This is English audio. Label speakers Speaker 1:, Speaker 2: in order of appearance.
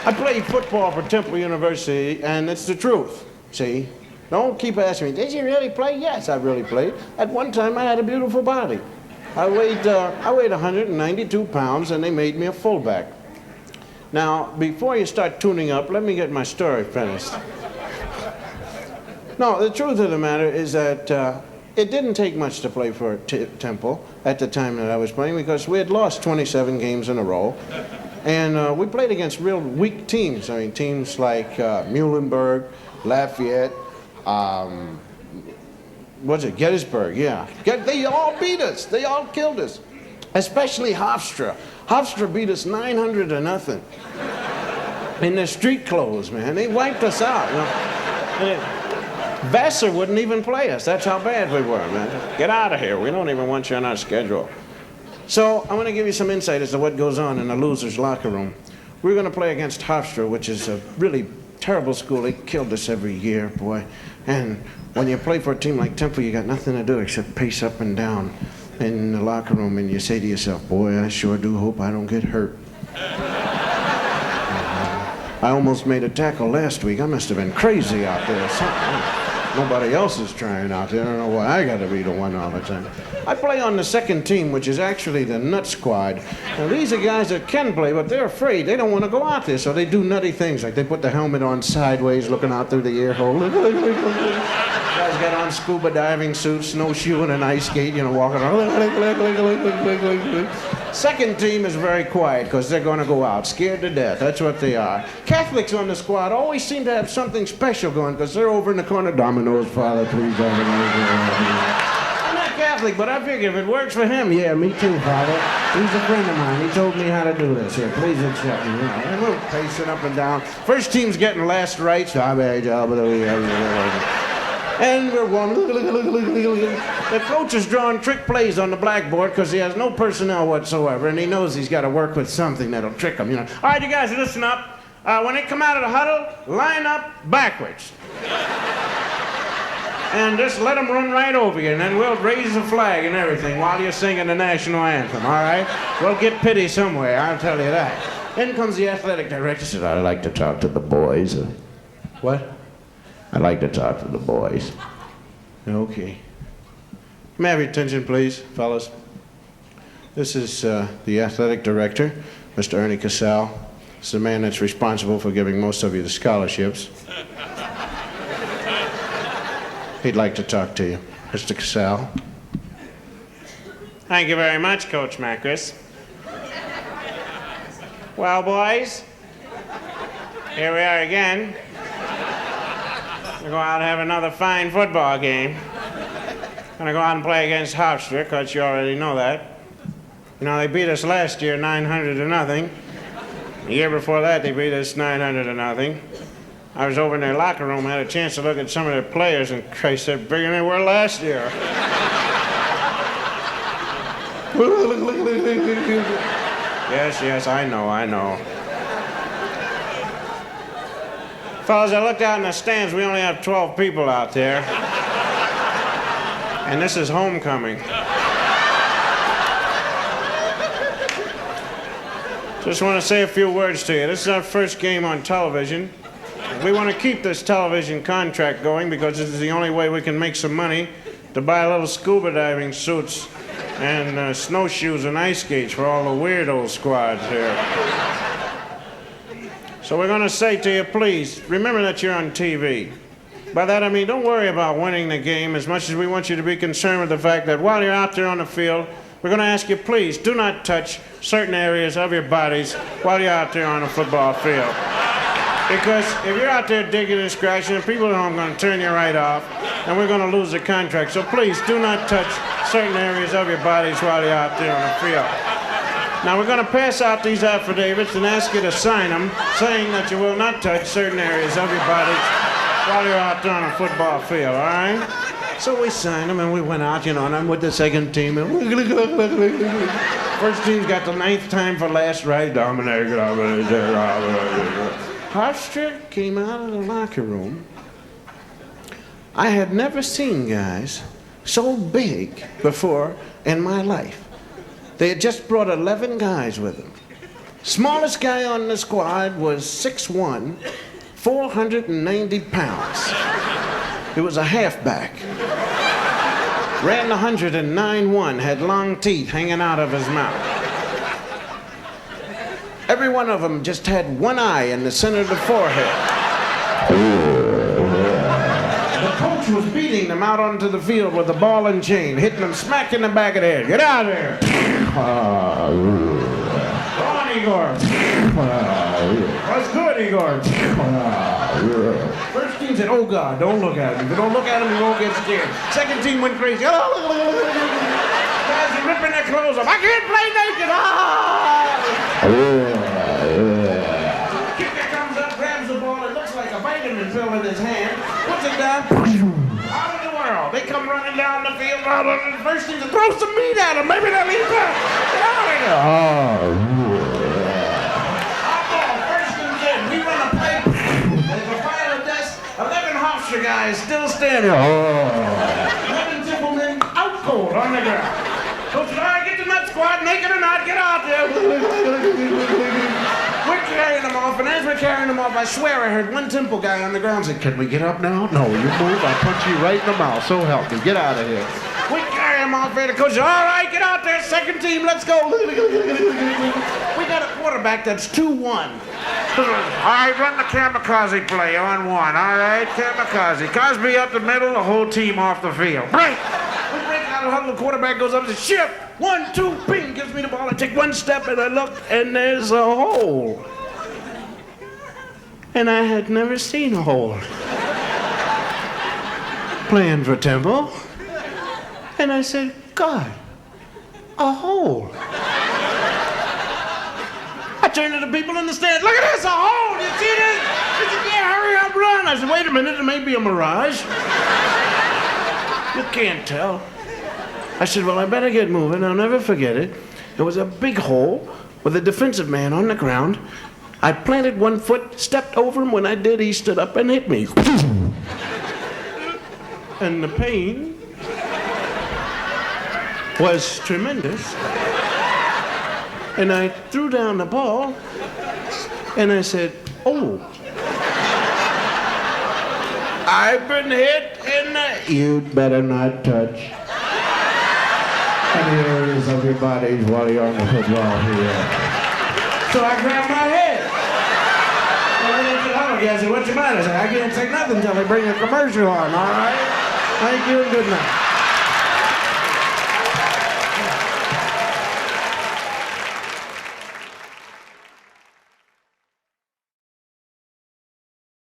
Speaker 1: I played football for Temple University, and it's the truth, see? Don't keep asking me, did you really play? Yes, I really played. At one time, I had a beautiful body. I weighed 192 pounds, and they made me a fullback. Now, before you start tuning up, let me get my story finished. No, the truth of the matter is that it didn't take much to play for Temple at the time that I was playing, because we had lost 27 games in a row. And we played against real weak teams. I mean, teams like Muhlenberg, Lafayette, Gettysburg, yeah. They all beat us. They all killed us. Especially Hofstra. Hofstra beat us 900-0. In their street clothes, man. They wiped us out, you know. Vassar wouldn't even play us. That's how bad we were, man. Get out of here. We don't even want you on our schedule. So I'm going to give you some insight as to what goes on in a loser's locker room. We're going to play against Hofstra, which is a really terrible school. They killed us every year, boy. And when you play for a team like Temple, you got nothing to do except pace up and down in the locker room, and you say to yourself, boy, I sure do hope I don't get hurt. I almost made a tackle last week. I must have been crazy out there. Nobody else is trying out there. I don't know why I got to be the one all the time. I play on the second team, which is actually the nut squad. Now, these are guys that can play, but they're afraid. They don't want to go out there, so they do nutty things, like they put the helmet on sideways, looking out through the ear hole. Guys got on scuba diving suits, snowshoeing and ice skate, you know, walking around. Second team is very quiet, because they're going to go out, scared to death. That's what they are. Catholics on the squad always seem to have something special going, because they're over in the corner, Dominoes, Father, please, Dominoes. I'm not Catholic, but I figure if it works for him, yeah, me too, Father. He's a friend of mine. He told me how to do this. Here, please accept me. You know, and we're pacing up and down. First team's getting last rites. And we're going. The coach is drawing trick plays on the blackboard because he has no personnel whatsoever, and he knows he's got to work with something that'll trick him. You know. All right, you guys, listen up. When they come out of the huddle, line up backwards. And just let them run right over you, and then we'll raise the flag and everything while you're singing the national anthem, all right? We'll get pity somewhere, I'll tell you that. Then comes the athletic director, says, I'd like to talk to the boys. What? I'd like to talk to the boys. Okay. May I have your attention, please, fellas? This is the athletic director, Mr. Ernie Casal. This is the man that's responsible for giving most of you the scholarships. He'd like to talk to you. Mr. Casal.
Speaker 2: Thank you very much, Coach Macris. Well, boys, here we are again. We're going to go out and have another fine football game. Going to go out and play against Hofstra, because you already know that. You know, they beat us last year 900-0. The year before that, they beat us 900-0. I was over in their locker room, had a chance to look at some of their players, and Christ, they're bigger than they were last year. Yes, I know. Fellas, I looked out in the stands. We only have 12 people out there. And this is homecoming. Just want to say a few words to you. This is our first game on television. We want to keep this television contract going because this is the only way we can make some money to buy little scuba diving suits and snowshoes and ice skates for all the weirdo squads here. So we're going to say to you, please, remember that you're on TV. By that I mean, don't worry about winning the game as much as we want you to be concerned with the fact that while you're out there on the field, we're going to ask you, please, do not touch certain areas of your bodies while you're out there on a football field. Because if you're out there digging and scratching, people at home are going to turn you right off, and we're going to lose the contract. So please, do not touch certain areas of your bodies while you're out there on the field. Now, we're going to pass out these affidavits and ask you to sign them, saying that you will not touch certain areas of your bodies while you're out there on a football field, all right? So we signed them, and we went out, you know, and I'm with the second team. And first team's got the 9th time for last right. Hofstra came out of the locker room. I had never seen guys so big before in my life. They had just brought 11 guys with them.
Speaker 1: Smallest guy on the squad was 6'1", 490 pounds. It was a halfback. Ran 109-1, had long teeth hanging out of his mouth. Every one of them just had one eye in the center of the forehead. The coach was beating them out onto the field with a ball and chain, hitting them smack in the back of the head. Get out of there! Go on, Igor. What's good, Igor? First team said, oh God, don't look at him. If you don't look at him, you won't get scared. Second team went crazy. Guys are ripping their clothes off. I can't play naked. Kicker comes up, grabs the ball. It looks like a vitamin pill in his hand. Puts it down. Out of the world. They come running down the field. The first team said, throw some meat at him. Maybe they'll eat that. Get out of here. We run a pipe. There's a pile of dust. 11 Hofstra guys still standing. 11 Templemen out cold on the ground. Coach said, all right, get the nut squad, naked or not, get out there. We're carrying them off, and as we're carrying them off, I swear I heard one Temple guy on the ground say, can we get up now? No, you move, I'll punch you right in the mouth. So help me. Get out of here. We carry him off there. The coach said, all right, get out there. Second team, let's go. We got a quarterback that's 2-1. All right, run the kamikaze play on one. All right, kamikaze. Cosby up the middle, the whole team off the field. Break! We break out of the huddle, the quarterback goes up and says, shift. 1, 2, ping, gives me the ball. I take one step and I look, and there's a hole. And I had never seen a hole. Playing for Temple. And I said, God, a hole. I turned to the people in the stands. Look at this, a hole. You see this? They said, yeah, hurry up, run. I said, wait a minute, it may be a mirage. You can't tell. I said, well, I better get moving. I'll never forget it. There was a big hole with a defensive man on the ground. I planted one foot, stepped over him. When I did, he stood up and hit me. And the pain was tremendous. And I threw down the ball, and I said, oh. I've been hit in the... You'd better not touch. And here is everybody's while you're on the football here. So I grabbed my head. And then I said, what's the matter? I said, I can't say nothing until they bring a commercial on, all right? Thank you and good night.